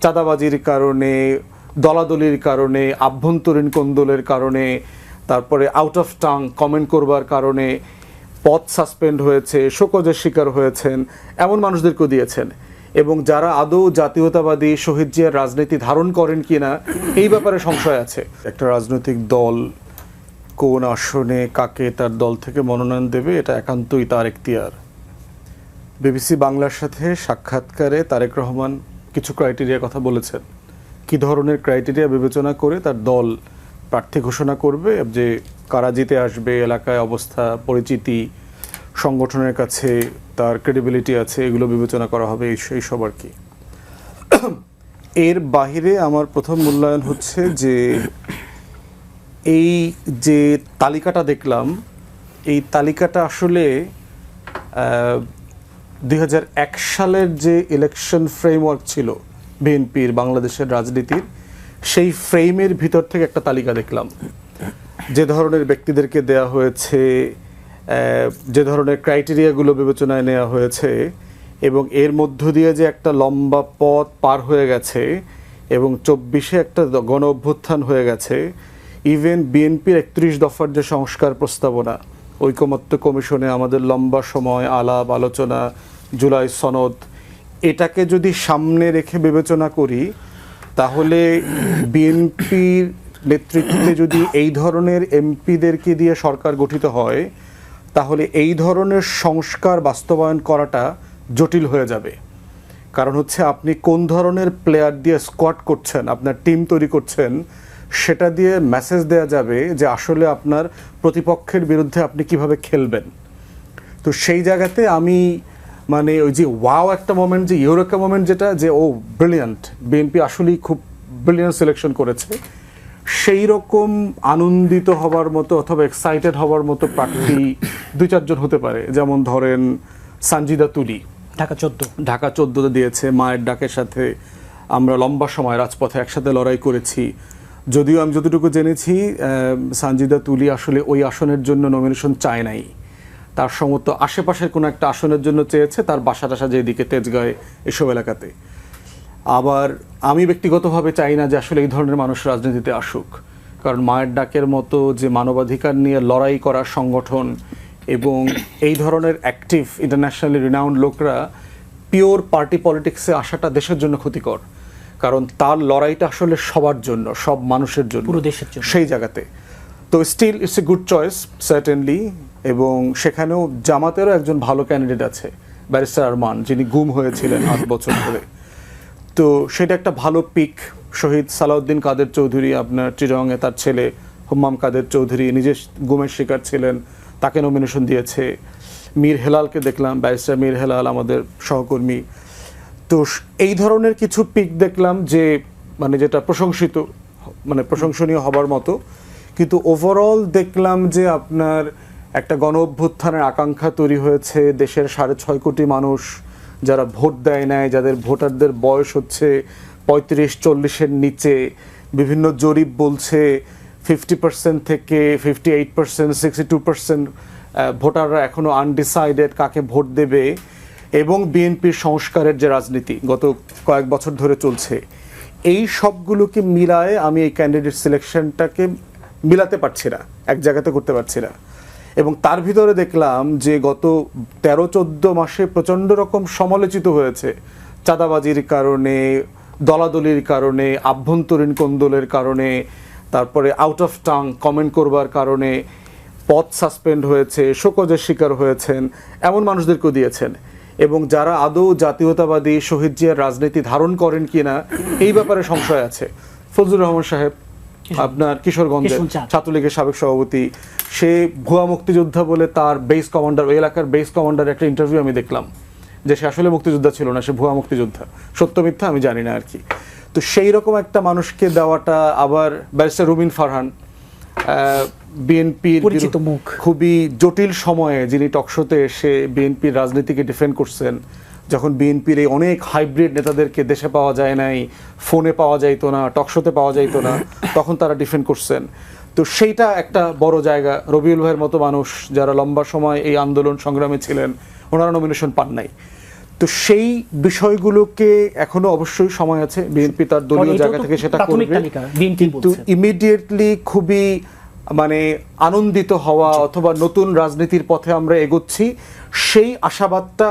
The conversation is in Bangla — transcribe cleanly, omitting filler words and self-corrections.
চাঁদাবাজির কারণে, দলাদলির কারণে, আভ্যন্তরীণ কোন্দলের কারণে, তারপরে আউট অফ টাং কমেন্ট করবার কারণে পদ সাসপেন্ড হয়েছে, শোকজের শিকার হয়েছেন, এমন মানুষদেরকেও দিয়েছেন। এবং যারা আদৌ জাতীয়তাবাদী শহীদ জিয়ার রাজনীতি ধারণ করেন কিনা এই ব্যাপারে সংশয় আছে। একটা রাজনৈতিক দল কোন আসনে কাকে তার দল থেকে মনোনয়ন দেবে এটা একান্তই তার এখতিয়ার। বিবিসি বাংলার সাথে সাক্ষাৎকারে তারেক রহমান কিছু ক্রাইটেরিয়ার কথা বলেছেন, কি ধরনের ক্রাইটেরিয়া বিবেচনা করে তার দল প্রার্থী ঘোষণা করবে, যে কারা জিতে আসবে, এলাকায় অবস্থা, পরিচিতি, সংগঠনের কাছে তার ক্রেডিবিলিটি আছে, এগুলো বিবেচনা করা হবে, এই সব আর কি। এর বাহিরে আমার প্রথম মূল্যায়ন হচ্ছে যে এই যে তালিকাটা দেখলাম, এই তালিকাটা আসলে 2001 সালের যে ইলেকশন ফ্রেমওয়ার্ক ছিল বিএনপির বাংলাদেশের রাজনীতির, সেই ফ্রেমের ভিতর থেকে একটা তালিকা দেখলাম। যে ধরনের ব্যক্তিদেরকে দেয়া হয়েছে, যে ধরনের ক্রাইটেরিয়াগুলো বিবেচনায় নেওয়া হয়েছে, এবং এর মধ্য দিয়ে যে একটা লম্বা পথ পার হয়ে গেছে এবং 24-এ একটা গণ অভ্যুত্থান হয়ে গেছে, ইভেন বিএনপির 31 দফার যে সংস্কার প্রস্তাবনা, ঐকমত্য কমিশনে আমাদের লম্বা সময় আলাপ আলোচনা, জুলাই সনদ, এটাকে যদি সামনে রেখে বিবেচনা করি, তাহলে বিএনপির নেতৃত্বে যদি এই ধরনের এমপিদেরকে দিয়ে সরকার গঠিত হয়, তাহলে এই ধরনের সংস্কার বাস্তবায়ন করাটা জটিল হয়ে যাবে। কারণ হচ্ছে আপনি কোন ধরনের প্লেয়ার দিয়ে স্কোয়াড করছেন, আপনার টিম তৈরি করছেন, সেটা দিয়ে মেসেজ দেয়া যাবে যে আসলে আপনার প্রতিপক্ষের বিরুদ্ধে আপনি কিভাবে খেলবেন। তো সেই জায়গাতে আমি মানে ওই যে ওয়াও একটা মোমেন্ট, যে ইউরোকা মোমেন্ট, যেটা যে ও ব্রিলিয়ান্ট, বিএনপি আসলেই খুব ব্রিলিয়ান্ট সিলেকশন করেছে, সেই রকম আনন্দিত হবার মতো অথবা এক্সাইটেড হবার মতো প্রার্থী 2-4 জন হতে পারে। যেমন ধরেন সানজিদা তুলি, ঢাকা 14 দিয়েছে, মায়ের ডাকের সাথে আমরা লম্বা সময় রাজপথে একসাথে লড়াই করেছি। যদিও আমি যতটুকু জেনেছি সানজিদা তুলি আসলে ওই আসনের জন্য নমিনেশন চায় নাই, তার সমস্ত আশেপাশের কোনো একটা আসনের জন্য চেয়েছে, তার বাসা টাসা যেদিকে তেজগাঁয়ে এসব এলাকাতে। আবার আমি ব্যক্তিগতভাবে চাই না যে আসলে এই ধরনের মানুষ রাজনীতিতে আসুক, কারণ মায়ের ডাকের মতো যে মানবাধিকার নিয়ে লড়াই করার সংগঠন এবং এই ধরনের অ্যাক্টিভ ইন্টারন্যাশনালি রিনাউন্ড লোকরা পিওর পার্টি পলিটিক্সে আসাটা দেশের জন্য ক্ষতিকর, কারণ তার লড়াইটা আসলে সবার জন্য, সব মানুষের জন্য, পুরো দেশের জন্য। সেই জায়গাতে তো still it's a good choice certainly. এবং সেখানেও জামাতেরও একজন ভালো ক্যান্ডিডেট আছে, ব্যারিস্টার আরমান, যিনি গুম হয়েছিলেন 8 বছর ধরে। তো সেটা একটা ভালো পিক। শহীদ সালাউদ্দিন কাদের চৌধুরী, আপনার চিরঙে তার ছেলে হুম্মাম কাদের চৌধুরী নিজে গুমের শিকার ছিলেন, তাকে নমিনেশন দিয়েছে। মীর হেলালকে দেখলাম, ব্যারিস্টার মীর হেলাল আমাদের সহকর্মী। তো এই ধরনের কিছু পিক দেখলাম যে মানে যেটা প্রশংসিত, মানে প্রশংসনীয় হবার মতো। কিন্তু ওভারঅল দেখলাম যে আপনার একটা গণ অভ্যুত্থানের আকাঙ্ক্ষা তৈরি হয়েছে দেশের 6.5 কোটি মানুষ যারা ভোট দেয় নাই, যাদের ভোটারদের বয়স হচ্ছে 35-40-এর নিচে। বিভিন্ন জরিপ বলছে 50% থেকে 58%, 62% ভোটাররা এখনও আনডিসাইডেড কাকে ভোট দেবে। এবং বিএনপির সংস্কারের যে রাজনীতি গত কয়েক বছর ধরে চলছে, এই সবগুলোকে মিলায়ে আমি এই ক্যান্ডিডেট সিলেকশনটাকে মিলাতে পারছি না, এক জায়গাতে করতে পারছি না। এবং তার ভিতরে দেখলাম যে গত 13-14 মাসে প্রচণ্ড রকম সমালোচিত হয়েছে চাঁদাবাজির কারণে, দলাদলির কারণে, আভ্যন্তরীণ কোন্দলের কারণে, তারপরে আউট অফ টাং কমেন্ট করবার কারণে পদ সাসপেন্ড হয়েছে, শোকজের শিকার হয়েছেন, এমন মানুষদেরকেও দিয়েছেন। এবং যারা আদৌ জাতীয়তাবাদী শহীদ জিয়ার রাজনীতি ধারণ করেন কিনা এই ব্যাপারে সংশয় আছে। ফজলুর রহমান সাহেব, আপনার কিশোরগঞ্জের ছাত্রলীগের সাবেক সভাপতি, সে ভুয়া মুক্তিযোদ্ধা বলে তার বেস কমান্ডার, ওই এলাকার বেস কমান্ডার একটা ইন্টারভিউ আমি দেখলাম যে সে আসলে মুক্তিযোদ্ধা ছিল না, সে ভুয়া মুক্তিযোদ্ধা, সত্য মিথ্যা আমি জানি না আর কি। তো সেই রকম একটা মানুষকে দেওয়াটা, আবার ব্যারিস্টার রুমিন ফারহান, বিএনপির খুবই জটিল সময়ে যিনি টকশোতে এসে বিএনপির রাজনীতিকে ডিফেন্ড করছেন, যখন বিএনপির এই অনেক হাইব্রিড নেতাদেরকে দেশে পাওয়া যায় নাই, ফোনে পাওয়া যাইতো না, টকশোতে পাওয়া যাইতো না, তখন তারা ডিফেন্ড করছেন। তো সেইটা একটা বড় জায়গা। রবিউল ভাইয়ের মতো মানুষ যারা লম্বা সময় এই আন্দোলন সংগ্রামে ছিলেন, ওনারা নমিনেশন পান নাই। তো সেই বিষয়গুলোকে এখনো অবশ্যই সময় আছে, বিএনপি তার দলীয় এটাও জায়গা তো থেকে সেটা প্রাথমিক করবে, তালিকা, BNP কিন্তু বলছে। ইমিডিয়েটলি খুবই মানে আনন্দিত হওয়া অথবা নতুন রাজনীতির পথে আমরা এগোচ্ছি সেই আশাবাদটা